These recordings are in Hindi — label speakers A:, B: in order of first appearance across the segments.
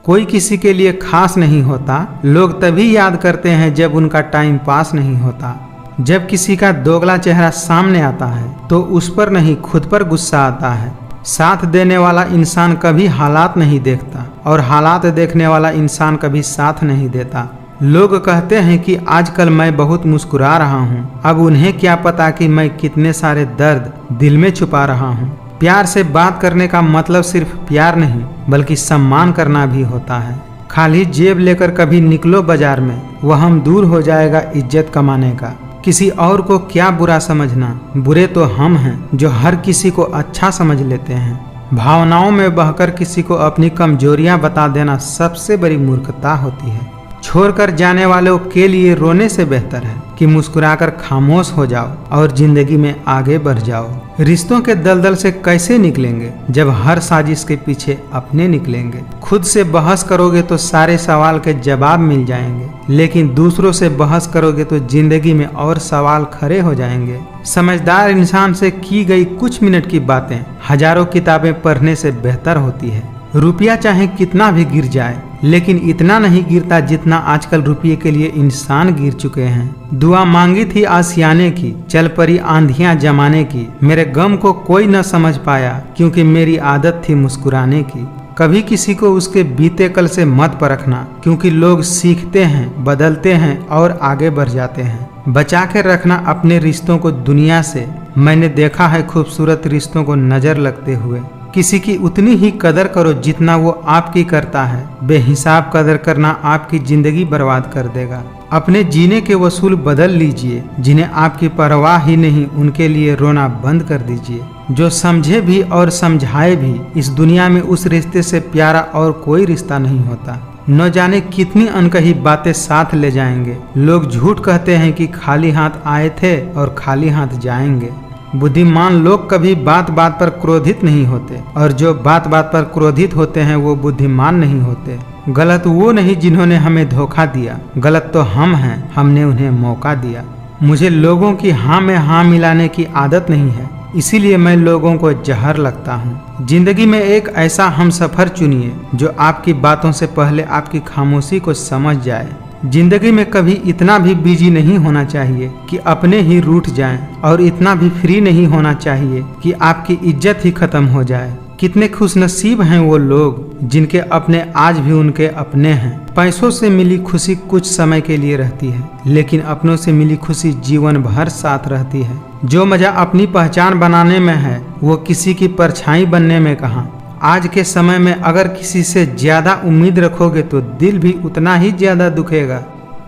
A: कोई किसी के लिए खास नहीं होता, लोग तभी याद करते हैं जब उनका टाइम पास नहीं होता। जब किसी का दोगला चेहरा सामने आता है तो उस पर नहीं खुद पर गुस्सा आता है। साथ देने वाला इंसान कभी हालात नहीं देखता और हालात देखने वाला इंसान कभी साथ नहीं देता। लोग कहते हैं कि आजकल मैं बहुत मुस्कुरा रहा हूँ, अब उन्हें क्या पता कि मैं कितने सारे दर्द दिल में छुपा रहा हूँ। प्यार से बात करने का मतलब सिर्फ प्यार नहीं बल्कि सम्मान करना भी होता है। खाली जेब लेकर कभी निकलो बाजार में, वह हम दूर हो जाएगा इज्जत कमाने का। किसी और को क्या बुरा समझना, बुरे तो हम हैं जो हर किसी को अच्छा समझ लेते हैं। भावनाओं में बहकर किसी को अपनी कमजोरियां बता देना सबसे बड़ी मूर्खता होती है। छोड़कर जाने वालों के लिए रोने से बेहतर है कि मुस्कुराकर खामोश हो जाओ और जिंदगी में आगे बढ़ जाओ। रिश्तों के दलदल से कैसे निकलेंगे जब हर साजिश के पीछे अपने निकलेंगे। खुद से बहस करोगे तो सारे सवाल के जवाब मिल जाएंगे, लेकिन दूसरों से बहस करोगे तो जिंदगी में और सवाल खड़े हो जाएंगे। समझदार इंसान से की गई कुछ मिनट की बातें हजारों किताबें पढ़ने से बेहतर होती है। रुपया चाहे कितना भी गिर जाए, लेकिन इतना नहीं गिरता जितना आजकल रुपये के लिए इंसान गिर चुके हैं। दुआ मांगी थी आसियाने की, चल पड़ी आंधियां जमाने की। मेरे गम को कोई न समझ पाया क्योंकि मेरी आदत थी मुस्कुराने की। कभी किसी को उसके बीते कल से मत परखना, क्योंकि लोग सीखते हैं, बदलते हैं और आगे बढ़ जाते हैं। बचा के रखना अपने रिश्तों को दुनिया से। मैंने देखा है खूबसूरत रिश्तों को नजर लगते हुए। किसी की उतनी ही कदर करो जितना वो आपकी करता है। बेहिसाब कदर करना आपकी जिंदगी बर्बाद कर देगा। अपने जीने के वसूल बदल लीजिए। जिन्हें आपकी परवाह ही नहीं उनके लिए रोना बंद कर दीजिए। जो समझे भी और समझाए भी, इस दुनिया में उस रिश्ते से प्यारा और कोई रिश्ता नहीं होता। न जाने कितनी अनकही बातें साथ ले जाएंगे। लोग झूठ कहते हैं कि खाली हाथ आए थे और खाली हाथ जाएंगे। बुद्धिमान लोग कभी बात बात पर क्रोधित नहीं होते, और जो बात बात पर क्रोधित होते हैं वो बुद्धिमान नहीं होते। गलत वो नहीं जिन्होंने हमें धोखा दिया, गलत तो हम हैं, हमने उन्हें मौका दिया। मुझे लोगों की हाँ में हाँ मिलाने की आदत नहीं है, इसीलिए मैं लोगों को जहर लगता हूँ। जिंदगी में एक ऐसा हमसफर चुनिए जो आपकी बातों से पहले आपकी खामोशी को समझ जाए। जिंदगी में कभी इतना भी बिजी नहीं होना चाहिए कि अपने ही रूठ जाएं, और इतना भी फ्री नहीं होना चाहिए कि आपकी इज्जत ही खत्म हो जाए। कितने खुशनसीब हैं वो लोग जिनके अपने आज भी उनके अपने हैं। पैसों से मिली खुशी कुछ समय के लिए रहती है, लेकिन अपनों से मिली खुशी जीवन भर साथ रहती है। जो मजा अपनी पहचान बनाने में है वो किसी की परछाई बनने में कहाँ। आज के समय में अगर किसी से ज्यादा उम्मीद रखोगे तो दिल भी उतना ही ज्यादा दुखेगा।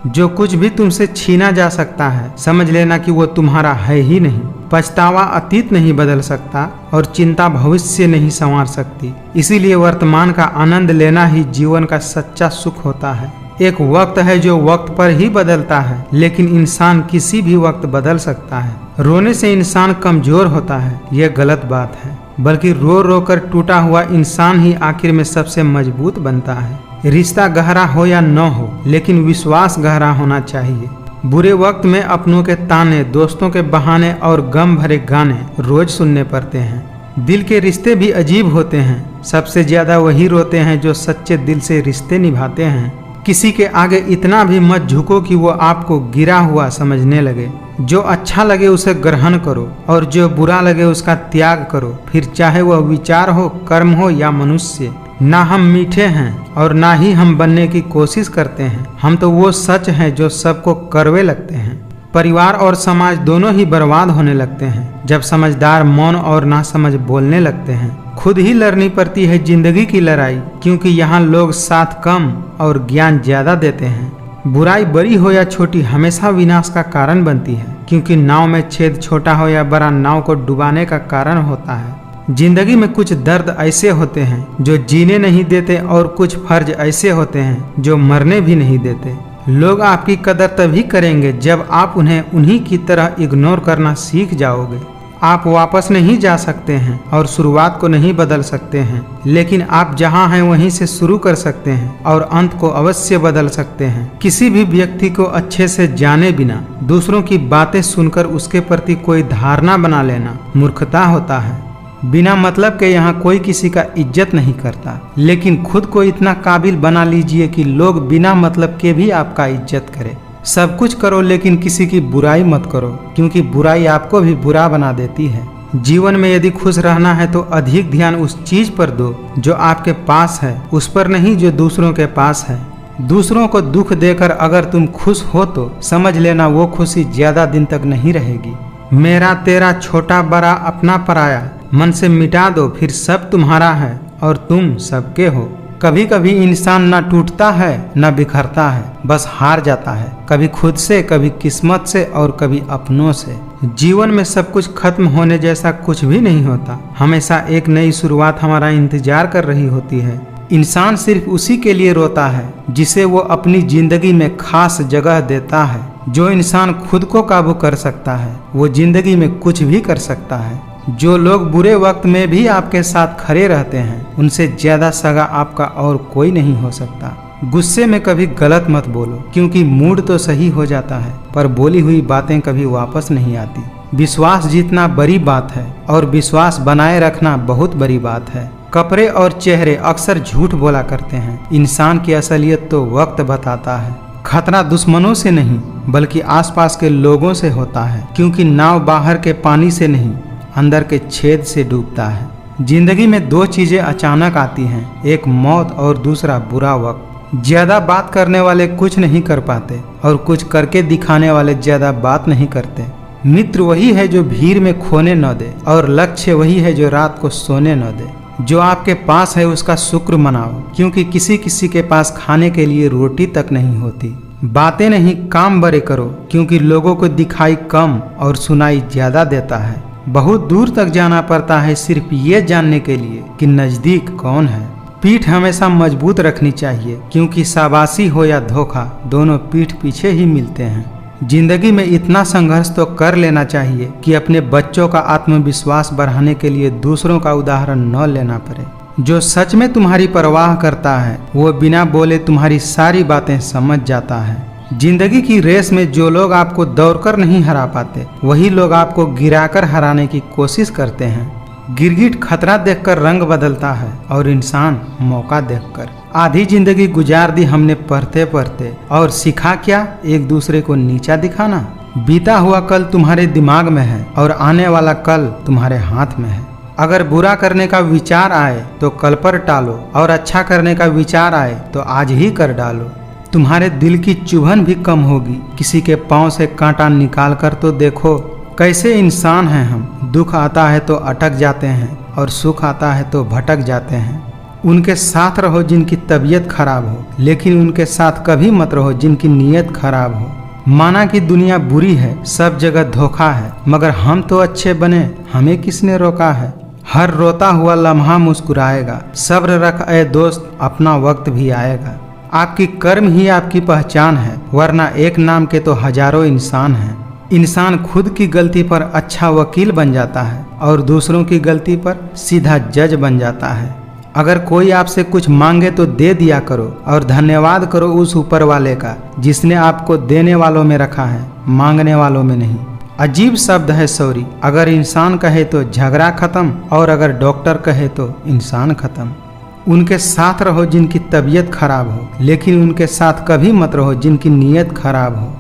A: जो कुछ भी तुमसे छीना जा सकता है समझ लेना कि वो तुम्हारा है ही नहीं। पछतावा अतीत नहीं बदल सकता और चिंता भविष्य नहीं संवार सकती। इसीलिए वर्तमान का आनंद लेना ही जीवन का सच्चा सुख होता है। एक वक्त है जो वक्त पर ही बदलता है, लेकिन इंसान किसी भी वक्त बदल सकता है। रोने से इंसान कमजोर होता है, यह गलत बात है, बल्कि रो रो कर टूटा हुआ इंसान ही आखिर में सबसे मजबूत बनता है। रिश्ता गहरा हो या न हो, लेकिन विश्वास गहरा होना चाहिए। बुरे वक्त में अपनों के ताने, दोस्तों के बहाने और गम भरे गाने रोज सुनने पड़ते हैं। दिल के रिश्ते भी अजीब होते हैं। सबसे ज्यादा वही रोते हैं जो सच्चे दिल से रिश्ते निभाते हैं। किसी के आगे इतना भी मत झुको कि वो आपको गिरा हुआ समझने लगे। जो अच्छा लगे उसे ग्रहण करो और जो बुरा लगे उसका त्याग करो, फिर चाहे वह विचार हो, कर्म हो या मनुष्य। ना हम मीठे हैं और ना ही हम बनने की कोशिश करते हैं। हम तो वो सच हैं जो सबको कड़वे लगते हैं। परिवार और समाज दोनों ही बर्बाद होने लगते हैं जब समझदार मौन और नासमझ बोलने लगते हैं। खुद ही लड़नी पड़ती है जिंदगी की लड़ाई, क्योंकि यहाँ लोग साथ कम और ज्ञान ज्यादा देते हैं। बुराई बड़ी हो या छोटी हमेशा विनाश का कारण बनती है, क्योंकि नाव में छेद छोटा हो या बड़ा नाव को डुबाने का कारण होता है। जिंदगी में कुछ दर्द ऐसे होते हैं जो जीने नहीं देते और कुछ फर्ज ऐसे होते हैं जो मरने भी नहीं देते। लोग आपकी कदर तभी करेंगे जब आप उन्हें उन्हीं की तरह इग्नोर करना सीख जाओगे। आप वापस नहीं जा सकते हैं और शुरुआत को नहीं बदल सकते हैं, लेकिन आप जहां हैं वहीं से शुरू कर सकते हैं और अंत को अवश्य बदल सकते हैं। किसी भी व्यक्ति को अच्छे से जाने बिना दूसरों की बातें सुनकर उसके प्रति कोई धारणा बना लेना मूर्खता होता है। बिना मतलब के यहाँ कोई किसी का इज्जत नहीं करता, लेकिन खुद को इतना काबिल बना लीजिए कि लोग बिना मतलब के भी आपका इज्जत करें। सब कुछ करो लेकिन किसी की बुराई मत करो, क्योंकि बुराई आपको भी बुरा बना देती है। जीवन में यदि खुश रहना है तो अधिक ध्यान उस चीज पर दो जो आपके पास है, उस पर नहीं जो दूसरों के पास है। दूसरों को दुख देकर अगर तुम खुश हो तो समझ लेना वो खुशी ज्यादा दिन तक नहीं रहेगी। मेरा तेरा छोटा बड़ा अपना पराया मन से मिटा दो, फिर सब तुम्हारा है और तुम सबके हो। कभी कभी इंसान न टूटता है न बिखरता है, बस हार जाता है, कभी खुद से, कभी किस्मत से और कभी अपनों से। जीवन में सब कुछ खत्म होने जैसा कुछ भी नहीं होता, हमेशा एक नई शुरुआत हमारा इंतजार कर रही होती है। इंसान सिर्फ उसी के लिए रोता है जिसे वो अपनी जिंदगी में खास जगह देता है। जो इंसान खुद को काबू कर सकता है वो जिंदगी में कुछ भी कर सकता है। जो लोग बुरे वक्त में भी आपके साथ खड़े रहते हैं उनसे ज्यादा सगा आपका और कोई नहीं हो सकता। गुस्से में कभी गलत मत बोलो, क्योंकि मूड तो सही हो जाता है पर बोली हुई बातें कभी वापस नहीं आती। विश्वास जीतना बड़ी बात है और विश्वास बनाए रखना बहुत बड़ी बात है। कपड़े और चेहरे अक्सर झूठ बोला करते हैं, इंसान की असलियत तो वक्त बताता है। खतरा दुश्मनों से नहीं बल्कि आसपास के लोगों से होता है, क्योंकि नाव बाहर के पानी से नहीं अंदर के छेद से डूबता है। जिंदगी में दो चीजें अचानक आती हैं, एक मौत और दूसरा बुरा वक्त। ज्यादा बात करने वाले कुछ नहीं कर पाते और कुछ करके दिखाने वाले ज्यादा बात नहीं करते। मित्र वही है जो भीड़ में खोने न दे और लक्ष्य वही है जो रात को सोने न दे। जो आपके पास है उसका शुक्र मनाओ, क्योंकि किसी किसी के पास खाने के लिए रोटी तक नहीं होती। बातें नहीं काम बड़े करो, क्योंकि लोगों को दिखाई कम और सुनाई ज्यादा देता है। बहुत दूर तक जाना पड़ता है सिर्फ ये जानने के लिए कि नजदीक कौन है। पीठ हमेशा मजबूत रखनी चाहिए, क्योंकि शाबाशी हो या धोखा दोनों पीठ पीछे ही मिलते हैं। जिंदगी में इतना संघर्ष तो कर लेना चाहिए कि अपने बच्चों का आत्मविश्वास बढ़ाने के लिए दूसरों का उदाहरण न लेना पड़े। जो सच में तुम्हारी परवाह करता है वो बिना बोले तुम्हारी सारी बातें समझ जाता है। जिंदगी की रेस में जो लोग आपको दौड़कर नहीं हरा पाते वही लोग आपको गिराकर हराने की कोशिश करते हैं। गिरगिट खतरा देखकर रंग बदलता है और इंसान मौका देखकर। आधी जिंदगी गुजार दी हमने पढ़ते पढ़ते, और सीखा क्या, एक दूसरे को नीचा दिखाना। बीता हुआ कल तुम्हारे दिमाग में है और आने वाला कल तुम्हारे हाथ में है। अगर बुरा करने का विचार आए तो कल पर टालो, और अच्छा करने का विचार आए तो आज ही कर डालो। तुम्हारे दिल की चुभन भी कम होगी। किसी के पांव से कांटा निकाल कर तो देखो, कैसे इंसान हैं हम। दुख आता है तो अटक जाते हैं और सुख आता है तो भटक जाते हैं। उनके साथ रहो जिनकी तबीयत खराब हो, लेकिन उनके साथ कभी मत रहो जिनकी नीयत खराब हो। माना कि दुनिया बुरी है, सब जगह धोखा है, मगर हम तो अच्छे बने, हमें किसने रोका है। हर रोता हुआ लम्हा मुस्कुराएगा। सब्र रख ए दोस्त, अपना वक्त भी आएगा। आपकी कर्म ही आपकी पहचान है, वरना एक नाम के तो हजारों इंसान हैं। इंसान खुद की गलती पर अच्छा वकील बन जाता है और दूसरों की गलती पर सीधा जज बन जाता है। अगर कोई आपसे कुछ मांगे तो दे दिया करो और धन्यवाद करो उस ऊपर वाले का जिसने आपको देने वालों में रखा है, मांगने वालों में नहीं। अजीब शब्द है सॉरी। अगर इंसान कहे तो झगड़ा खत्म, और अगर डॉक्टर कहे तो इंसान खत्म। उनके साथ रहो जिनकी तबीयत खराब हो, लेकिन उनके साथ कभी मत रहो जिनकी नीयत खराब हो।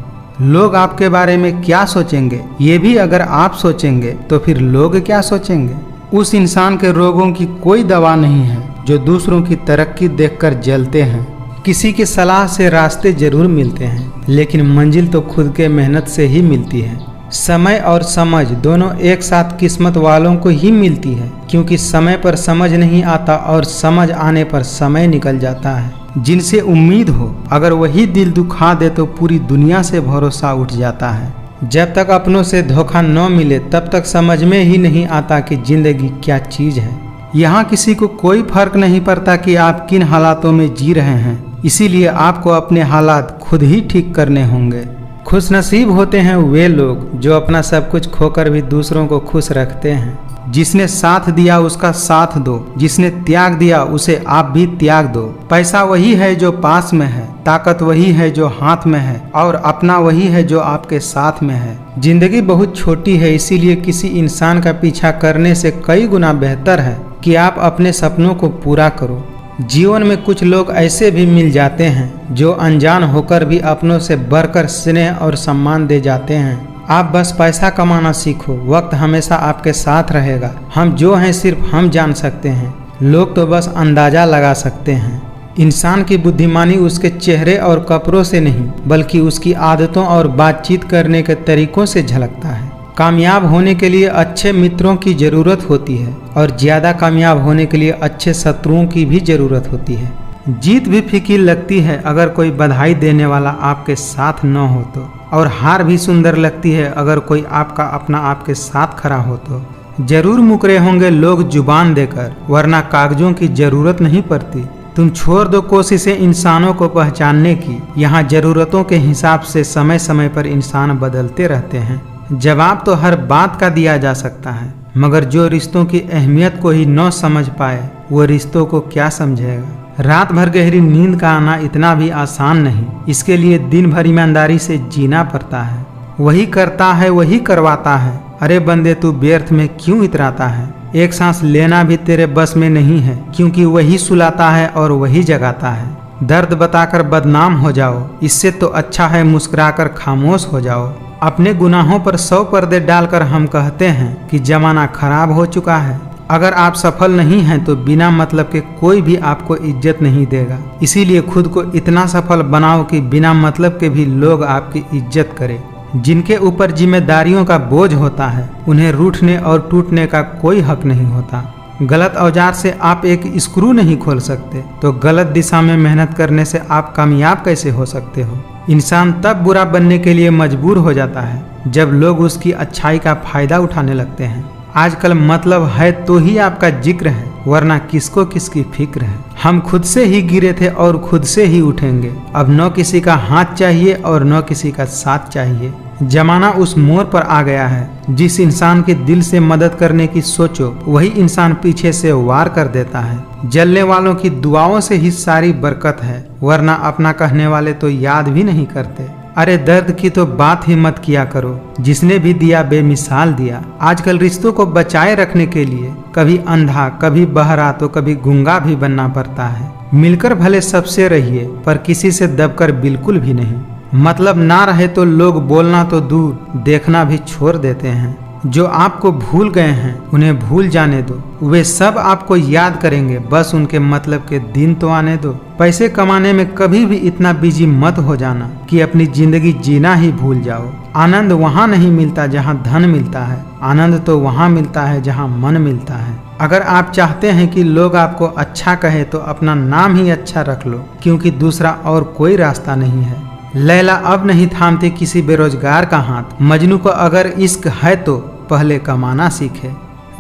A: लोग आपके बारे में क्या सोचेंगे ये भी अगर आप सोचेंगे तो फिर लोग क्या सोचेंगे। उस इंसान के रोगों की कोई दवा नहीं है जो दूसरों की तरक्की देखकर जलते हैं। किसी की सलाह से रास्ते जरूर मिलते हैं, लेकिन मंजिल तो खुद के मेहनत से ही मिलती है। समय और समझ दोनों एक साथ किस्मत वालों को ही मिलती है, क्योंकि समय पर समझ नहीं आता और समझ आने पर समय निकल जाता है। जिनसे उम्मीद हो अगर वही दिल दुखा दे तो पूरी दुनिया से भरोसा उठ जाता है। जब तक अपनों से धोखा न मिले तब तक समझ में ही नहीं आता कि जिंदगी क्या चीज है। यहाँ किसी को कोई फर्क नहीं पड़ता कि आप किन हालातों में जी रहे हैं, इसीलिए आपको अपने हालात खुद ही ठीक करने होंगे। खुशनसीब होते हैं वे लोग जो अपना सब कुछ खोकर भी दूसरों को खुश रखते हैं। जिसने साथ दिया उसका साथ दो, जिसने त्याग दिया उसे आप भी त्याग दो। पैसा वही है जो पास में है, ताकत वही है जो हाथ में है, और अपना वही है जो आपके साथ में है। जिंदगी बहुत छोटी है, इसीलिए किसी इंसान का पीछा करने से कई गुना बेहतर है कि आप अपने सपनों को पूरा करो। जीवन में कुछ लोग ऐसे भी मिल जाते हैं जो अनजान होकर भी अपनों से बढ़कर स्नेह और सम्मान दे जाते हैं। आप बस पैसा कमाना सीखो, वक्त हमेशा आपके साथ रहेगा। हम जो हैं सिर्फ हम जान सकते हैं, लोग तो बस अंदाजा लगा सकते हैं। इंसान की बुद्धिमानी उसके चेहरे और कपड़ों से नहीं, बल्कि उसकी आदतों और बातचीत करने के तरीकों से झलकता है। कामयाब होने के लिए अच्छे मित्रों की ज़रूरत होती है, और ज़्यादा कामयाब होने के लिए अच्छे शत्रुओं की भी ज़रूरत होती है। जीत भी फीकी लगती है अगर कोई बधाई देने वाला आपके साथ न हो तो, और हार भी सुंदर लगती है अगर कोई आपका अपना आपके साथ खड़ा हो तो। जरूर मुकरे होंगे लोग जुबान देकर, वरना कागजों की जरूरत नहीं पड़ती। तुम छोड़ दो कोशिशें इंसानों को पहचानने की, यहाँ जरूरतों के हिसाब से समय समय पर इंसान बदलते रहते हैं। जवाब तो हर बात का दिया जा सकता है, मगर जो रिश्तों की अहमियत को ही न समझ पाए वो रिश्तों को क्या समझेगा। रात भर गहरी नींद का आना इतना भी आसान नहीं, इसके लिए दिन भर ईमानदारी से जीना पड़ता है। वही करता है वही करवाता है, अरे बंदे तू व्यर्थ में क्यों इतराता है। एक सांस लेना भी तेरे बस में नहीं है, क्योंकि वही सुलाता है और वही जगाता है। दर्द बताकर बदनाम हो जाओ, इससे तो अच्छा है मुस्कुराकर खामोश हो जाओ। अपने गुनाहों पर 100 पर्दे डालकर हम कहते हैं कि जमाना खराब हो चुका है। अगर आप सफल नहीं हैं तो बिना मतलब के कोई भी आपको इज्जत नहीं देगा। इसीलिए खुद को इतना सफल बनाओ कि बिना मतलब के भी लोग आपकी इज्जत करें। जिनके ऊपर जिम्मेदारियों का बोझ होता है उन्हें रूठने और टूटने का कोई हक नहीं होता। गलत औजार से आप एक स्क्रू नहीं खोल सकते, तो गलत दिशा में मेहनत करने से आप कामयाब कैसे हो सकते हो। इंसान तब बुरा बनने के लिए मजबूर हो जाता है जब लोग उसकी अच्छाई का फायदा उठाने लगते हैं। आजकल मतलब है तो ही आपका जिक्र है, वरना किसको किसकी फिक्र है। हम खुद से ही गिरे थे और खुद से ही उठेंगे। अब न किसी का हाथ चाहिए और न किसी का साथ चाहिए। जमाना उस मोड़ पर आ गया है, जिस इंसान के दिल से मदद करने की सोचो वही इंसान पीछे से वार कर देता है। जलने वालों की दुआओं से ही सारी बरकत है, वरना अपना कहने वाले तो याद भी नहीं करते। अरे दर्द की तो बात ही मत किया करो, जिसने भी दिया बेमिसाल दिया। आजकल रिश्तों को बचाए रखने के लिए कभी अंधा कभी बहरा तो कभी गूंगा भी बनना पड़ता है। मिलकर भले सबसे रहिए, पर किसी से दबकर बिल्कुल भी नहीं। मतलब ना रहे तो लोग बोलना तो दूर, देखना भी छोड़ देते हैं। जो आपको भूल गए हैं उन्हें भूल जाने दो, वे सब आपको याद करेंगे, बस उनके मतलब के दिन तो आने दो। पैसे कमाने में कभी भी इतना बिजी मत हो जाना कि अपनी जिंदगी जीना ही भूल जाओ। आनंद वहाँ नहीं मिलता जहाँ धन मिलता है, आनंद तो वहाँ मिलता है जहाँ मन मिलता है। अगर आप चाहते हैं कि लोग आपको अच्छा कहे तो अपना नाम ही अच्छा रख लो, क्योंकि दूसरा और कोई रास्ता नहीं है। लैला अब नहीं थामती किसी बेरोजगार का हाथ, मजनू को अगर इश्क है तो पहले कमाना सीखे।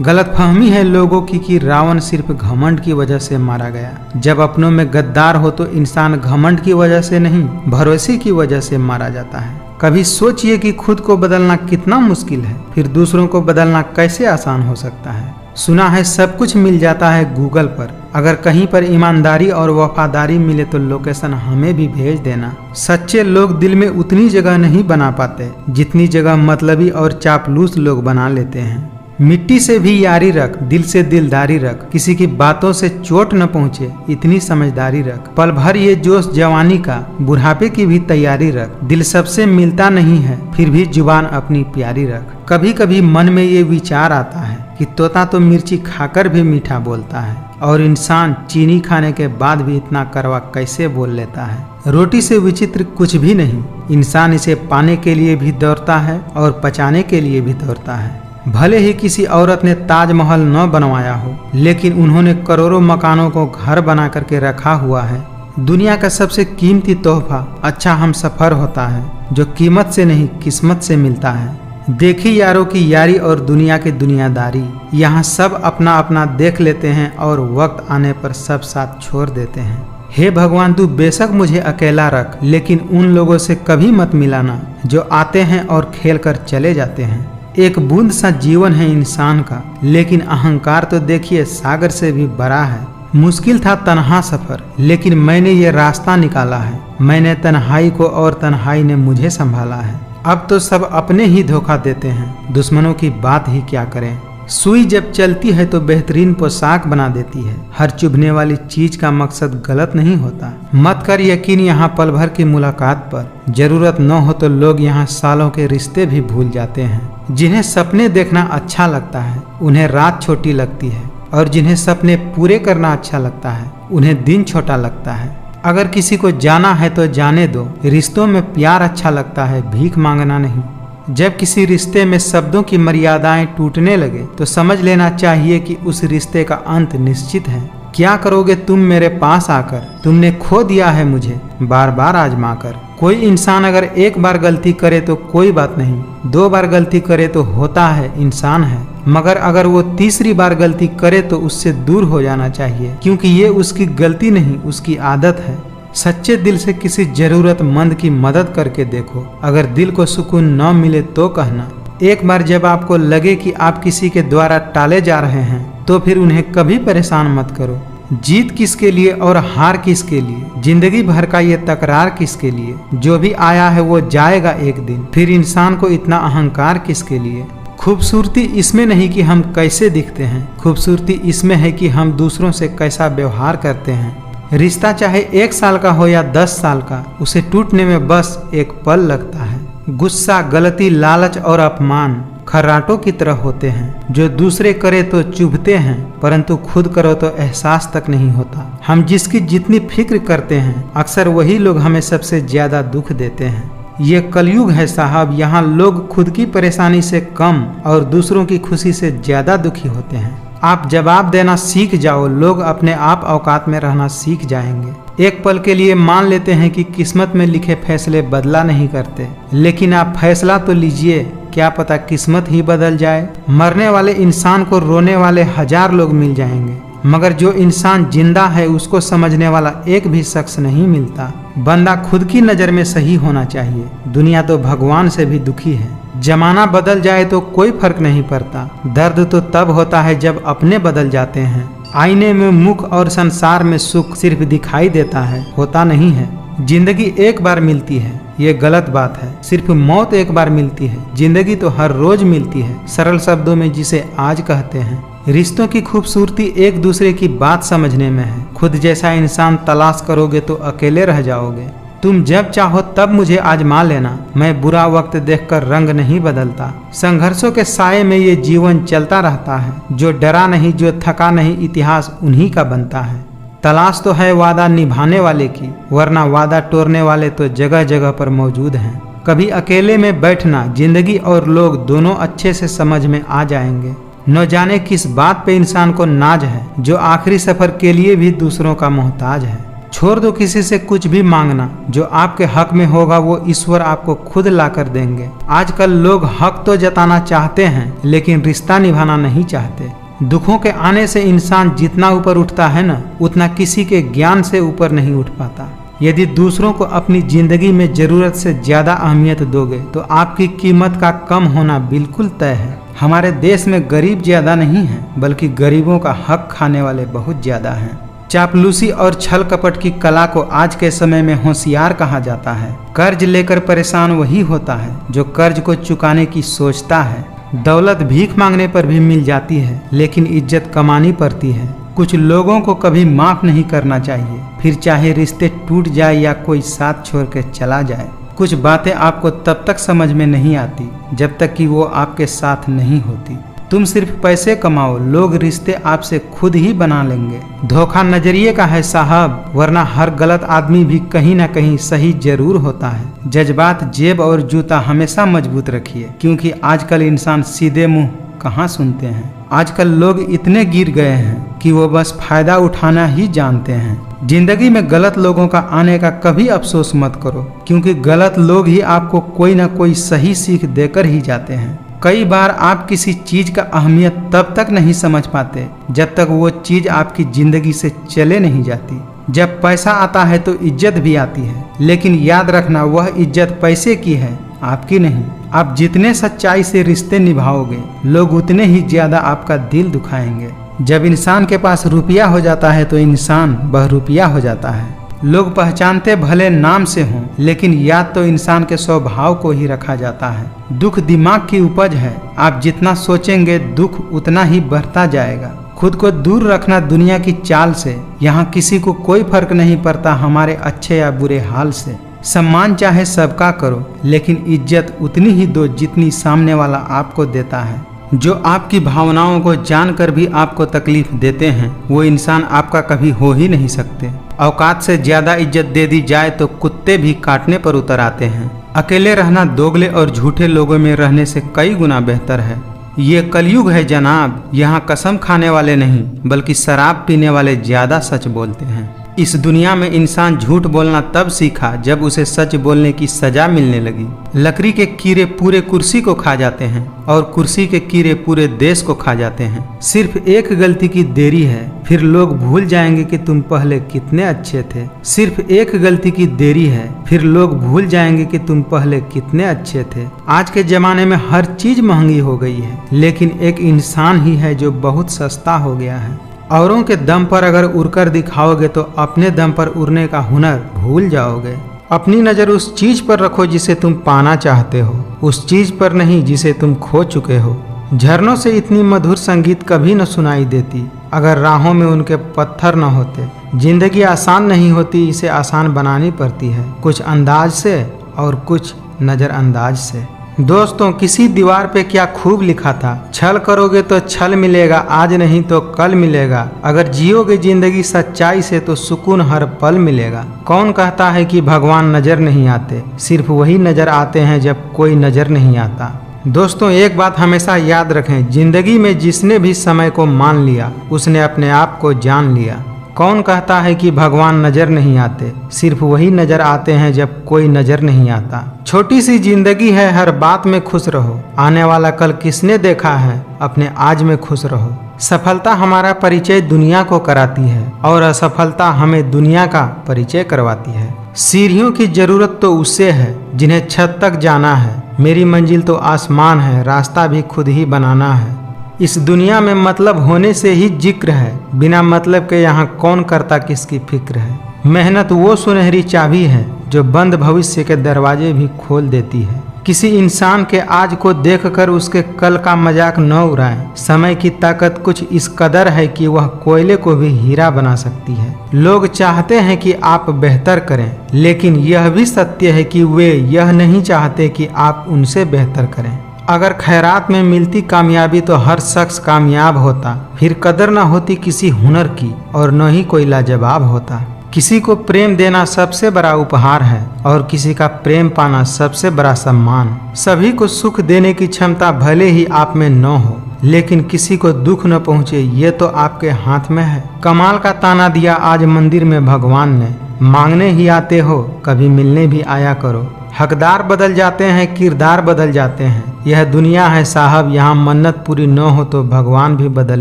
A: गलतफहमी है लोगों की कि रावण सिर्फ घमंड की वजह से मारा गया। जब अपनों में गद्दार हो तो इंसान घमंड की वजह से नहीं, भरोसे की वजह से मारा जाता है। कभी सोचिए कि खुद को बदलना कितना मुश्किल है, फिर दूसरों को बदलना कैसे आसान हो सकता है। सुना है सब कुछ मिल जाता है गूगल पर, अगर कहीं पर ईमानदारी और वफादारी मिले तो लोकेशन हमें भी भेज देना। सच्चे लोग दिल में उतनी जगह नहीं बना पाते जितनी जगह मतलबी और चापलूस लोग बना लेते हैं। मिट्टी से भी यारी रख, दिल से दिलदारी रख, किसी की बातों से चोट न पहुँचे इतनी समझदारी रख। पल भर ये जोश जवानी का, बुढ़ापे की भी तैयारी रख। दिल सबसे मिलता नहीं है, फिर भी जुबान अपनी प्यारी रख। कभी कभी मन में ये विचार आता है कि तोता तो मिर्ची खाकर भी मीठा बोलता है, और इंसान चीनी खाने के बाद भी इतना कड़वा कैसे बोल लेता है। रोटी से विचित्र कुछ भी नहीं, इंसान इसे पाने के लिए भी दौड़ता है और पचाने के लिए भी दौड़ता है। भले ही किसी औरत ने ताजमहल न बनवाया हो, लेकिन उन्होंने करोड़ों मकानों को घर बना करके रखा हुआ है। दुनिया का सबसे कीमती तोहफा अच्छा हम सफर होता है, जो कीमत से नहीं किस्मत से मिलता है। देखी यारों की यारी और दुनिया की दुनियादारी, यहाँ सब अपना अपना देख लेते हैं और वक्त आने पर सब साथ छोड़ देते हैं। हे भगवान, तू बेशक मुझे अकेला रख, लेकिन उन लोगों से कभी मत मिलाना जो आते हैं और खेल कर चले जाते हैं। एक बूंद सा जीवन है इंसान का, लेकिन अहंकार तो देखिए सागर से भी बड़ा है। मुश्किल था तन्हा सफर, लेकिन मैंने ये रास्ता निकाला है। मैंने तन्हाई को और तन्हाई ने मुझे संभाला है। अब तो सब अपने ही धोखा देते हैं, दुश्मनों की बात ही क्या करें। सुई जब चलती है तो बेहतरीन पोशाक बना देती है। हर चुभने वाली चीज का मकसद गलत नहीं होता। मत कर यकीन यहाँ पल भर की मुलाकात पर। जरूरत न हो तो लोग यहाँ सालों के रिश्ते भी भूल जाते हैं। जिन्हें सपने देखना अच्छा लगता है उन्हें रात छोटी लगती है, और जिन्हें सपने पूरे करना अच्छा लगता है उन्हें दिन छोटा लगता है। अगर किसी को जाना है तो जाने दो। रिश्तों में प्यार अच्छा लगता है, भीख मांगना नहीं। जब किसी रिश्ते में शब्दों की मर्यादाएं टूटने लगे तो समझ लेना चाहिए कि उस रिश्ते का अंत निश्चित है। क्या करोगे तुम मेरे पास आकर? तुमने खो दिया है मुझे बार बार आजमा कर। कोई इंसान अगर एक बार गलती करे तो कोई बात नहीं, 2 बार गलती करे तो होता है, इंसान है। मगर अगर वो तीसरी बार गलती करे तो उससे दूर हो जाना चाहिए, क्योंकि ये उसकी गलती नहीं, उसकी आदत है। सच्चे दिल से किसी जरूरतमंद की मदद करके देखो। अगर दिल को सुकून न मिले तो कहना। एक बार जब आपको लगे कि आप किसी के द्वारा टाले जा रहे हैं तो फिर उन्हें कभी परेशान मत करो। जीत किसके लिए और हार किसके लिए? जिंदगी भर का ये तकरार किसके लिए? जो भी आया है वो जाएगा एक दिन। फिर इंसान को इतना अहंकार किसके लिए? खूबसूरती इसमें नहीं कि हम कैसे दिखते हैं, खूबसूरती इसमें है कि हम दूसरों से कैसा व्यवहार करते हैं। रिश्ता चाहे 1 साल का हो या 10 साल का, उसे टूटने में बस एक पल लगता है। गुस्सा, गलती, लालच और अपमान खर्राटों की तरह होते हैं, जो दूसरे करे तो चुभते हैं, परंतु खुद करो तो एहसास तक नहीं होता। हम जिसकी जितनी फिक्र करते हैं अक्सर वही लोग हमें सबसे ज्यादा दुख देते हैं। ये कलयुग है साहब, यहाँ लोग खुद की परेशानी से कम और दूसरों की खुशी से ज्यादा दुखी होते हैं। आप जवाब देना सीख जाओ, लोग अपने आप औकात में रहना सीख जाएंगे। एक पल के लिए मान लेते हैं कि किस्मत में लिखे फैसले बदला नहीं करते, लेकिन आप फैसला तो लीजिए, क्या पता किस्मत ही बदल जाए। मरने वाले इंसान को रोने वाले 1000 लोग मिल जाएंगे, मगर जो इंसान जिंदा है उसको समझने वाला एक भी शख्स नहीं मिलता। बंदा खुद की नज़र में सही होना चाहिए। दुनिया तो भगवान से भी दुखी है। जमाना बदल जाए तो कोई फर्क नहीं पड़ता। दर्द तो तब होता है जब अपने बदल जाते हैं। आईने में मुख और संसार में सुख सिर्फ दिखाई देता है, होता नहीं है। जिंदगी एक बार मिलती है, ये गलत बात है। सिर्फ मौत एक बार मिलती है, जिंदगी तो हर रोज मिलती है। सरल शब्दों में जिसे आज कहते हैं। रिश्तों की खूबसूरती एक दूसरे की बात समझने में है। खुद जैसा इंसान तलाश करोगे तो अकेले रह जाओगे। तुम जब चाहो तब मुझे आजमा लेना, मैं बुरा वक्त देखकर रंग नहीं बदलता। संघर्षों के साये में ये जीवन चलता रहता है। जो डरा नहीं, जो थका नहीं, इतिहास उन्हीं का बनता है। तलाश तो है वादा निभाने वाले की, वरना वादा तोड़ने वाले तो जगह जगह पर मौजूद हैं। कभी अकेले में बैठना, जिंदगी और लोग दोनों अच्छे से समझ में आ जाएंगे। न जाने किस बात पे इंसान को नाज है, जो आखिरी सफर के लिए भी दूसरों का मोहताज है। छोड़ दो किसी से कुछ भी मांगना, जो आपके हक में होगा वो ईश्वर आपको खुद ला कर देंगे। आजकल लोग हक तो जताना चाहते हैं, लेकिन रिश्ता निभाना नहीं चाहते। दुखों के आने से इंसान जितना ऊपर उठता है ना, उतना किसी के ज्ञान से ऊपर नहीं उठ पाता। यदि दूसरों को अपनी जिंदगी में जरूरत से ज्यादा अहमियत दोगे तो आपकी कीमत का कम होना बिल्कुल तय है। हमारे देश में गरीब ज्यादा नहीं है, बल्कि गरीबों का हक खाने वाले बहुत ज्यादा हैं। चापलूसी और छल कपट की कला को आज के समय में होशियार कहा जाता है। कर्ज लेकर परेशान वही होता है जो कर्ज को चुकाने की सोचता है। दौलत भीख मांगने पर भी मिल जाती है, लेकिन इज्जत कमानी पड़ती है। कुछ लोगों को कभी माफ नहीं करना चाहिए, फिर चाहे रिश्ते टूट जाए या कोई साथ छोड़ के चला जाए। कुछ बातें आपको तब तक समझ में नहीं आती जब तक कि वो आपके साथ नहीं होती। तुम सिर्फ पैसे कमाओ, लोग रिश्ते आपसे खुद ही बना लेंगे। धोखा नजरिए का है साहब, वरना हर गलत आदमी भी कहीं ना कहीं सही जरूर होता है। जज्बात, जेब और जूता हमेशा मजबूत रखिए, क्योंकि आजकल इंसान सीधे मुंह कहाँ सुनते हैं। आजकल लोग इतने गिर गए हैं कि वो बस फायदा उठाना ही जानते हैं। जिंदगी में गलत लोगों का आने का कभी अफसोस मत करो, क्योंकि गलत लोग ही आपको कोई ना कोई सही सीख देकर ही जाते हैं। कई बार आप किसी चीज का अहमियत तब तक नहीं समझ पाते जब तक वो चीज आपकी जिंदगी से चले नहीं जाती। जब पैसा आता है तो इज्जत भी आती है, लेकिन याद रखना वह इज्जत पैसे की है, आपकी नहीं। आप जितने सच्चाई से रिश्ते निभाओगे, लोग उतने ही ज्यादा आपका दिल दुखाएंगे। जब इंसान के पास रुपया हो जाता है तो इंसान बहरूपिया हो जाता है। लोग पहचानते भले नाम से हों, लेकिन याद तो इंसान के स्वभाव को ही रखा जाता है। दुख दिमाग की उपज है, आप जितना सोचेंगे दुख उतना ही बढ़ता जाएगा। खुद को दूर रखना दुनिया की चाल से, यहाँ किसी को कोई फर्क नहीं पड़ता हमारे अच्छे या बुरे हाल से। सम्मान चाहे सबका करो, लेकिन इज्जत उतनी ही दो जितनी सामने वाला आपको देता है। जो आपकी भावनाओं को जानकर भी आपको तकलीफ देते हैं, वो इंसान आपका कभी हो ही नहीं सकते। औकात से ज्यादा इज्जत दे दी जाए तो कुत्ते भी काटने पर उतर आते हैं। अकेले रहना दोगले और झूठे लोगों में रहने से कई गुना बेहतर है। ये कलयुग है जनाब, यहाँ कसम खाने वाले नहीं बल्कि शराब पीने वाले ज्यादा सच बोलते हैं। इस दुनिया में इंसान झूठ बोलना तब सीखा जब उसे सच बोलने की सजा मिलने लगी। लकड़ी के कीड़े पूरे कुर्सी को खा जाते हैं और कुर्सी के कीड़े पूरे देश को खा जाते हैं। सिर्फ एक गलती की देरी है, फिर लोग भूल जाएंगे कि तुम पहले कितने अच्छे थे। सिर्फ एक गलती की देरी है, फिर लोग भूल जाएंगे कि तुम पहले कितने अच्छे थे। आज के जमाने में हर चीज महंगी हो गई है, लेकिन एक इंसान ही है जो बहुत सस्ता हो गया है। औरों के दम पर अगर उड़कर दिखाओगे तो अपने दम पर उड़ने का हुनर भूल जाओगे। अपनी नज़र उस चीज पर रखो जिसे तुम पाना चाहते हो, उस चीज पर नहीं जिसे तुम खो चुके हो। झरनों से इतनी मधुर संगीत कभी न सुनाई देती अगर राहों में उनके पत्थर न होते। जिंदगी आसान नहीं होती, इसे आसान बनानी पड़ती है, कुछ अंदाज से और कुछ नज़रअंदाज से। दोस्तों, किसी दीवार पे क्या खूब लिखा था, छल करोगे तो छल मिलेगा, आज नहीं तो कल मिलेगा। अगर जियोगे जिंदगी सच्चाई से तो सुकून हर पल मिलेगा। कौन कहता है कि भगवान नजर नहीं आते, सिर्फ वही नजर आते हैं जब कोई नजर नहीं आता। दोस्तों, एक बात हमेशा याद रखें, जिंदगी में जिसने भी समय को मान लिया उसने अपने आप को जान लिया। कौन कहता है कि भगवान नजर नहीं आते, सिर्फ वही नजर आते हैं जब कोई नजर नहीं आता। छोटी सी जिंदगी है, हर बात में खुश रहो। आने वाला कल किसने देखा है, अपने आज में खुश रहो। सफलता हमारा परिचय दुनिया को कराती है और असफलता हमें दुनिया का परिचय करवाती है। सीढ़ियों की जरूरत तो उससे है जिन्हें छत तक जाना है। मेरी मंजिल तो आसमान है, रास्ता भी खुद ही बनाना है। इस दुनिया में मतलब होने से ही जिक्र है, बिना मतलब के यहाँ कौन करता किसकी फिक्र है। मेहनत वो सुनहरी चाबी है जो बंद भविष्य के दरवाजे भी खोल देती है। किसी इंसान के आज को देखकर उसके कल का मजाक न उड़ाएं। समय की ताकत कुछ इस कदर है कि वह कोयले को भी हीरा बना सकती है। लोग चाहते हैं कि आप बेहतर करें, लेकिन यह भी सत्य है कि वे यह नहीं चाहते कि आप उनसे बेहतर करें। अगर खैरात में मिलती कामयाबी तो हर शख्स कामयाब होता, फिर कदर न होती किसी हुनर की और न ही कोई लाजवाब होता। किसी को प्रेम देना सबसे बड़ा उपहार है और किसी का प्रेम पाना सबसे बड़ा सम्मान। सभी को सुख देने की क्षमता भले ही आप में न हो, लेकिन किसी को दुख न पहुँचे ये तो आपके हाथ में है। कमाल का ताना दिया आज मंदिर में भगवान ने, मांगने ही आते हो कभी मिलने भी आया करो। हकदार बदल जाते हैं, किरदार बदल जाते हैं। यह दुनिया है साहब, यहाँ मन्नत पूरी न हो तो भगवान भी बदल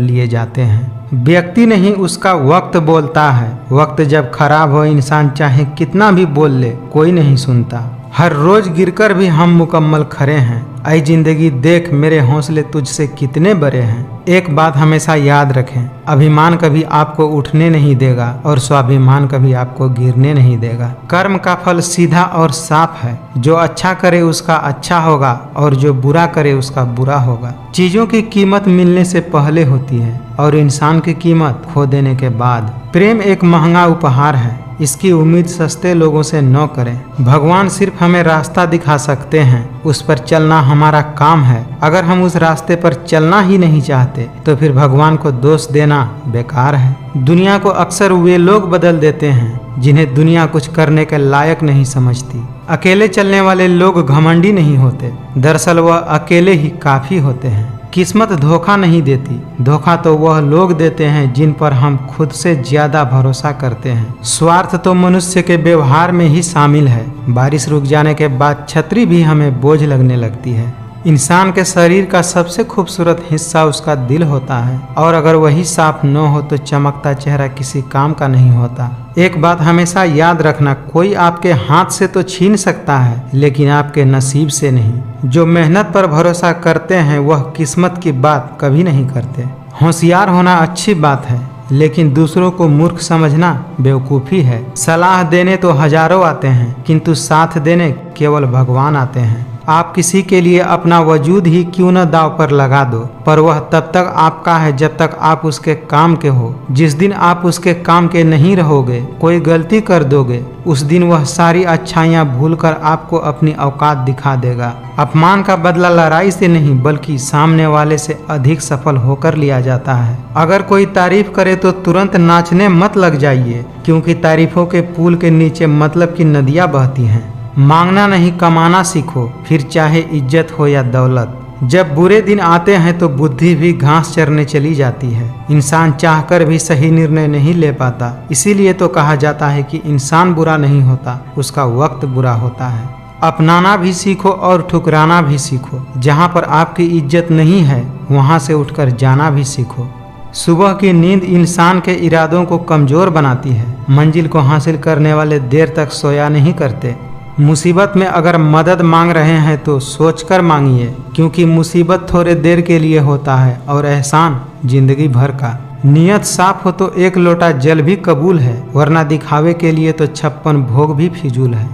A: लिए जाते हैं। व्यक्ति नहीं उसका वक्त बोलता है। वक्त जब खराब हो इंसान चाहे कितना भी बोल ले, कोई नहीं सुनता। हर रोज गिरकर भी हम मुकम्मल खड़े हैं। ऐ जिंदगी देख मेरे हौसले तुझसे कितने बड़े हैं। एक बात हमेशा याद रखें, अभिमान कभी आपको उठने नहीं देगा और स्वाभिमान कभी आपको गिरने नहीं देगा। कर्म का फल सीधा और साफ है, जो अच्छा करे उसका अच्छा होगा और जो बुरा करे उसका बुरा होगा। चीजों की कीमत मिलने से पहले होती है और इंसान की कीमत खो देने के बाद। प्रेम एक महंगा उपहार है, इसकी उम्मीद सस्ते लोगों से न करें। भगवान सिर्फ हमें रास्ता दिखा सकते हैं, उस पर चलना हमारा काम है। अगर हम उस रास्ते पर चलना ही नहीं चाहते तो फिर भगवान को दोष देना बेकार है। दुनिया को अक्सर वे लोग बदल देते हैं जिन्हें दुनिया कुछ करने के लायक नहीं समझती। अकेले चलने वाले लोग घमंडी नहीं होते, दरअसल वह अकेले ही काफी होते हैं। किस्मत धोखा नहीं देती, धोखा तो वह लोग देते हैं जिन पर हम खुद से ज्यादा भरोसा करते हैं। स्वार्थ तो मनुष्य के व्यवहार में ही शामिल है। बारिश रुक जाने के बाद छतरी भी हमें बोझ लगने लगती है। इंसान के शरीर का सबसे खूबसूरत हिस्सा उसका दिल होता है, और अगर वही साफ न हो तो चमकता चेहरा किसी काम का नहीं होता। एक बात हमेशा याद रखना, कोई आपके हाथ से तो छीन सकता है लेकिन आपके नसीब से नहीं। जो मेहनत पर भरोसा करते हैं वह किस्मत की बात कभी नहीं करते। होशियार होना अच्छी बात है, लेकिन दूसरों को मूर्ख समझना बेवकूफ़ी है। सलाह देने तो हजारों आते हैं, किंतु साथ देने केवल भगवान आते हैं। आप किसी के लिए अपना वजूद ही क्यों न दांव पर लगा दो, पर वह तब तक आपका है जब तक आप उसके काम के हो। जिस दिन आप उसके काम के नहीं रहोगे, कोई गलती कर दोगे, उस दिन वह सारी अच्छाइयाँ भूलकर आपको अपनी औकात दिखा देगा। अपमान का बदला लड़ाई से नहीं बल्कि सामने वाले से अधिक सफल होकर लिया जाता है। अगर कोई तारीफ करे तो तुरंत नाचने मत लग जाइए, क्योंकि तारीफों के पुल के नीचे मतलब की नदियाँ बहती हैं। मांगना नहीं कमाना सीखो, फिर चाहे इज्जत हो या दौलत। जब बुरे दिन आते हैं तो बुद्धि भी घास चरने चली जाती है। इंसान चाहकर भी सही निर्णय नहीं ले पाता, इसीलिए तो कहा जाता है कि इंसान बुरा नहीं होता, उसका वक्त बुरा होता है। अपनाना भी सीखो और ठुकराना भी सीखो। जहाँ पर आपकी इज्जत नहीं है वहाँ से उठकर जाना भी सीखो। सुबह की नींद इंसान के इरादों को कमजोर बनाती है। मंजिल को हासिल करने वाले देर तक सोया नहीं करते। मुसीबत में अगर मदद मांग रहे हैं तो सोचकर मांगिए, क्योंकि मुसीबत थोड़े देर के लिए होता है और एहसान जिंदगी भर का। नियत साफ हो तो एक लोटा जल भी कबूल है, वरना दिखावे के लिए तो 56 भोग भी फिजूल है।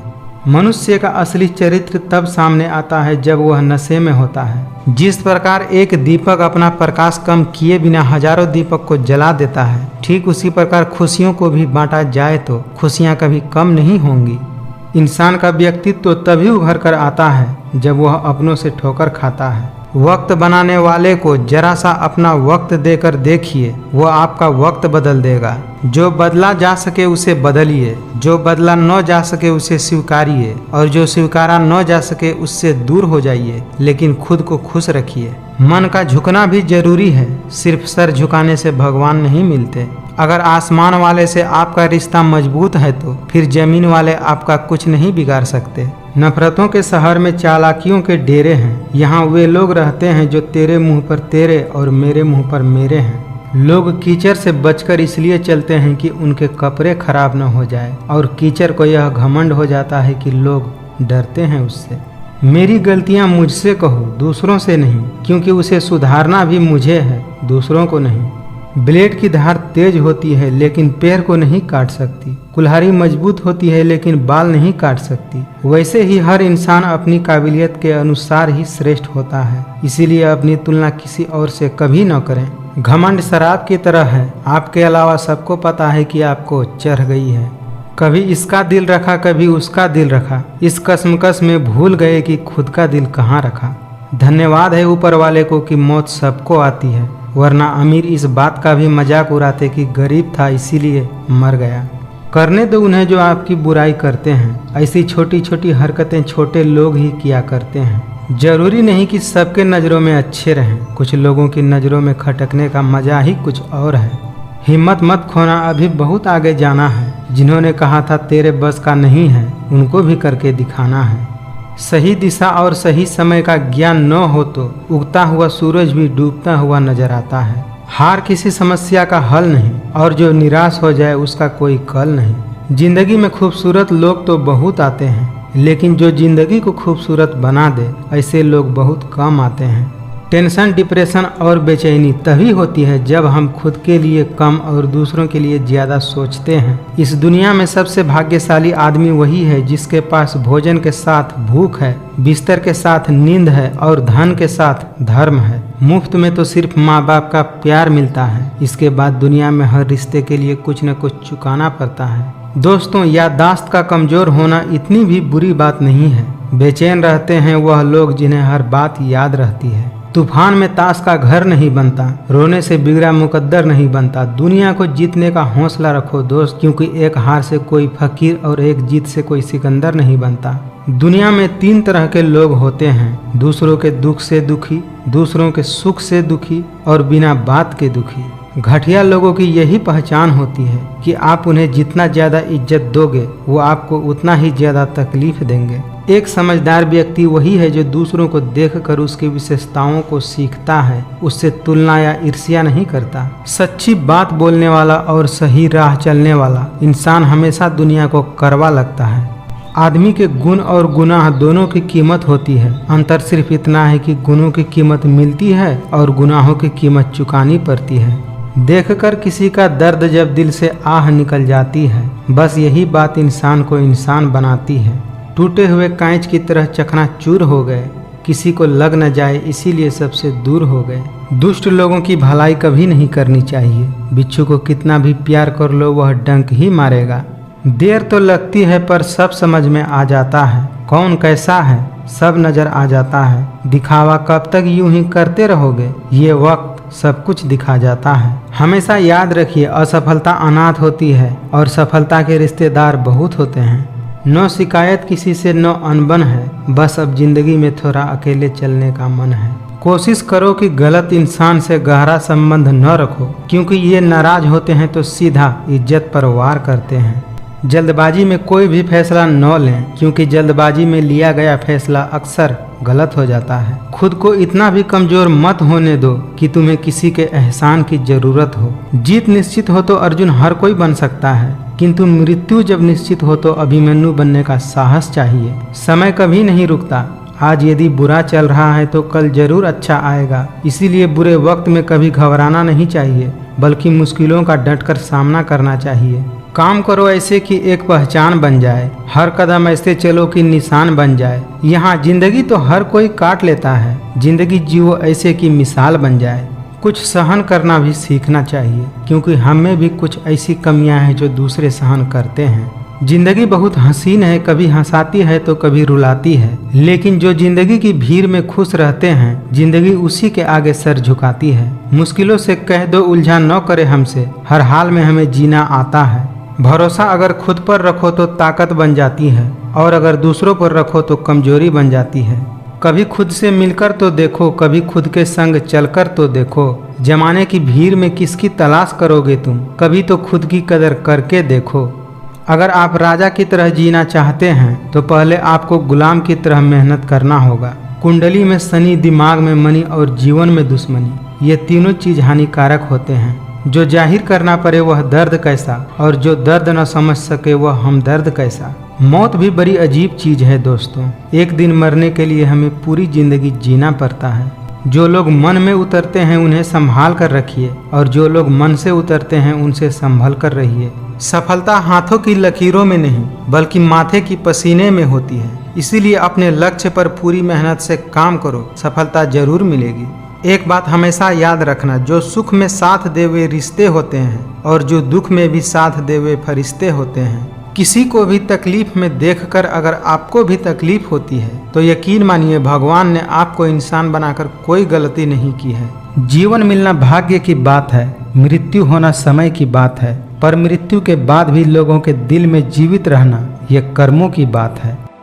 A: मनुष्य का असली चरित्र तब सामने आता है जब वह नशे में होता है। जिस प्रकार एक दीपक अपना प्रकाश कम किए बिना हजारों दीपक को जला देता है, ठीक उसी प्रकार खुशियों को भी बांटा जाए तो खुशियाँ कभी कम नहीं होंगी। इंसान का व्यक्तित्व तो तभी उभर कर आता है जब वह अपनों से ठोकर खाता है। वक्त बनाने वाले को जरा सा अपना वक्त देकर देखिए, वो आपका वक्त बदल देगा। जो बदला जा सके उसे बदलिए, जो बदला न जा सके उसे स्वीकारिए, और जो स्वीकारा न जा सके उससे दूर हो जाइए, लेकिन खुद को खुश रखिए। मन का झुकना भी जरूरी है, सिर्फ सर झुकाने से भगवान नहीं मिलते। अगर आसमान वाले से आपका रिश्ता मजबूत है तो फिर जमीन वाले आपका कुछ नहीं बिगाड़ सकते। नफरतों के शहर में चालाकियों के डेरे हैं। यहाँ वे लोग रहते हैं जो तेरे मुंह पर तेरे और मेरे मुंह पर मेरे हैं। लोग कीचड़ से बचकर इसलिए चलते हैं कि उनके कपड़े खराब न हो जाए, और कीचड़ को यह घमंड हो जाता है कि लोग डरते हैं उससे। मेरी गलतियाँ मुझसे कहो, दूसरों से नहीं, क्योंकि उसे सुधारना भी मुझे है, दूसरों को नहीं। ब्लेड की धार तेज होती है लेकिन पैर को नहीं काट सकती। कुल्हाड़ी मजबूत होती है लेकिन बाल नहीं काट सकती। वैसे ही हर इंसान अपनी काबिलियत के अनुसार ही श्रेष्ठ होता है, इसीलिए अपनी तुलना किसी और से कभी न करें। घमंड शराब की तरह है, आपके अलावा सबको पता है कि आपको चढ़ गई है। कभी इसका दिल रखा कभी उसका दिल रखा, इस कश्मकश में भूल गए कि खुद का दिल कहाँ रखा। धन्यवाद है ऊपर वाले को कि मौत सबको आती है, वरना अमीर इस बात का भी मजाक उड़ाते कि गरीब था इसीलिए मर गया। करने दो उन्हें जो आपकी बुराई करते हैं। ऐसी छोटी छोटी हरकतें छोटे लोग ही किया करते हैं। जरूरी नहीं कि सबके नज़रों में अच्छे रहें, कुछ लोगों की नज़रों में खटकने का मजा ही कुछ और है। हिम्मत मत खोना, अभी बहुत आगे जाना है। जिन्होंने कहा था तेरे बस का नहीं है, उनको भी करके दिखाना है। सही दिशा और सही समय का ज्ञान न हो तो उगता हुआ सूरज भी डूबता हुआ नजर आता है। हार किसी समस्या का हल नहीं, और जो निराश हो जाए उसका कोई कल नहीं। जिंदगी में खूबसूरत लोग तो बहुत आते हैं, लेकिन जो जिंदगी को खूबसूरत बना दे ऐसे लोग बहुत कम आते हैं। टेंशन, डिप्रेशन और बेचैनी तभी होती है जब हम खुद के लिए कम और दूसरों के लिए ज़्यादा सोचते हैं। इस दुनिया में सबसे भाग्यशाली आदमी वही है जिसके पास भोजन के साथ भूख है, बिस्तर के साथ नींद है और धन के साथ धर्म है। मुफ्त में तो सिर्फ माँ बाप का प्यार मिलता है, इसके बाद दुनिया में हर रिश्ते के लिए कुछ न कुछ चुकाना पड़ता है। दोस्तों, याददाश्त का कमज़ोर होना इतनी भी बुरी बात नहीं है। बेचैन रहते हैं वह लोग जिन्हें हर बात याद रहती है। तूफान में ताश का घर नहीं बनता, रोने से बिगड़ा मुकद्दर नहीं बनता। दुनिया को जीतने का हौसला रखो दोस्त, क्योंकि एक हार से कोई फकीर और एक जीत से कोई सिकंदर नहीं बनता। दुनिया में 3 तरह के लोग होते हैं, दूसरों के दुख से दुखी, दूसरों के सुख से दुखी और बिना बात के दुखी। घटिया लोगों की यही पहचान होती है कि आप उन्हें जितना ज्यादा इज्जत दोगे वो आपको उतना ही ज्यादा तकलीफ देंगे। एक समझदार व्यक्ति वही है जो दूसरों को देखकर उसकी विशेषताओं को सीखता है, उससे तुलना या ईर्ष्या नहीं करता। सच्ची बात बोलने वाला और सही राह चलने वाला इंसान हमेशा दुनिया को कड़वा लगता है। आदमी के गुण और गुनाह दोनों की कीमत होती है, अंतर सिर्फ इतना है कि गुणों की कीमत मिलती है और गुनाहों की कीमत चुकानी पड़ती है। देखकर किसी का दर्द जब दिल से आह निकल जाती है, बस यही बात इंसान को इंसान बनाती है। टूटे हुए कांच की तरह चकनाचूर हो गए, किसी को लग न जाए इसीलिए सबसे दूर हो गए। दुष्ट लोगों की भलाई कभी नहीं करनी चाहिए, बिच्छू को कितना भी प्यार कर लो वह डंक ही मारेगा। देर तो लगती है पर सब समझ में आ जाता है, कौन कैसा है सब नजर आ जाता है। दिखावा कब तक यूं ही करते रहोगे, ये वक्त सब कुछ दिखा जाता है। हमेशा याद रखिए, असफलता अनाथ होती है और सफलता के रिश्तेदार बहुत होते हैं। नो शिकायत किसी से, नो अनबन है, बस अब जिंदगी में थोड़ा अकेले चलने का मन है। कोशिश करो कि गलत इंसान से गहरा संबंध न रखो, क्योंकि ये नाराज होते हैं तो सीधा इज्जत पर वार करते हैं। जल्दबाजी में कोई भी फैसला न लें, क्योंकि जल्दबाजी में लिया गया फैसला अक्सर गलत हो जाता है। खुद को इतना भी कमजोर मत होने दो कि तुम्हें किसी के एहसान की जरूरत हो। जीत निश्चित हो तो अर्जुन हर कोई बन सकता है, किंतु मृत्यु जब निश्चित हो तो अभिमन्यु बनने का साहस चाहिए। समय कभी नहीं रुकता, आज यदि बुरा चल रहा है तो कल जरूर अच्छा आएगा। इसीलिए बुरे वक्त में कभी घबराना नहीं चाहिए, बल्कि मुश्किलों का डटकर सामना करना चाहिए। काम करो ऐसे कि एक पहचान बन जाए, हर कदम ऐसे चलो कि निशान बन जाए। यहाँ जिंदगी तो हर कोई काट लेता है, जिंदगी जियो ऐसे कि मिसाल बन जाए। कुछ सहन करना भी सीखना चाहिए, क्योंकि हम में भी कुछ ऐसी कमियां हैं जो दूसरे सहन करते हैं। जिंदगी बहुत हसीन है, कभी हंसाती है तो कभी रुलाती है, लेकिन जो जिंदगी की भीड़ में खुश रहते हैं जिंदगी उसी के आगे सर झुकाती है। मुश्किलों से कह दो उलझा न करे हमसे, हर हाल में हमें जीना आता है। भरोसा अगर खुद पर रखो तो ताकत बन जाती है, और अगर दूसरों पर रखो तो कमजोरी बन जाती है। कभी खुद से मिलकर तो देखो, कभी खुद के संग चलकर तो देखो। जमाने की भीड़ में किसकी तलाश करोगे तुम, कभी तो खुद की कदर करके देखो। अगर आप राजा की तरह जीना चाहते हैं तो पहले आपको गुलाम की तरह मेहनत करना होगा। कुंडली में शनि, दिमाग में मनी और जीवन में दुश्मनी, ये तीनों चीज हानिकारक होते हैं। जो जाहिर करना पड़े वह दर्द कैसा, और जो दर्द न समझ सके वह हमदर्द कैसा। मौत भी बड़ी अजीब चीज है दोस्तों, एक दिन मरने के लिए हमें पूरी जिंदगी जीना पड़ता है। जो लोग मन में उतरते हैं उन्हें संभाल कर रखिए, और जो लोग मन से उतरते हैं उनसे संभल कर रहिए। सफलता हाथों की लकीरों में नहीं बल्कि माथे की पसीने में होती है, इसीलिए अपने लक्ष्य पर पूरी मेहनत से काम करो, सफलता जरूर मिलेगी। एक बात हमेशा याद रखना, जो सुख में साथ दे वे रिश्ते होते हैं, और जो दुख में भी साथ दे वे फरिश्ते होते हैं। किसी को भी तकलीफ में देखकर अगर आपको भी तकलीफ होती है तो यकीन मानिए भगवान ने आपको इंसान बनाकर कोई गलती नहीं की है। जीवन मिलना भाग्य की बात है, मृत्यु होना समय की बात है, पर मृत्यु के बाद भी लोगों के दिल में जीवित रहना ये कर्मों की बात है।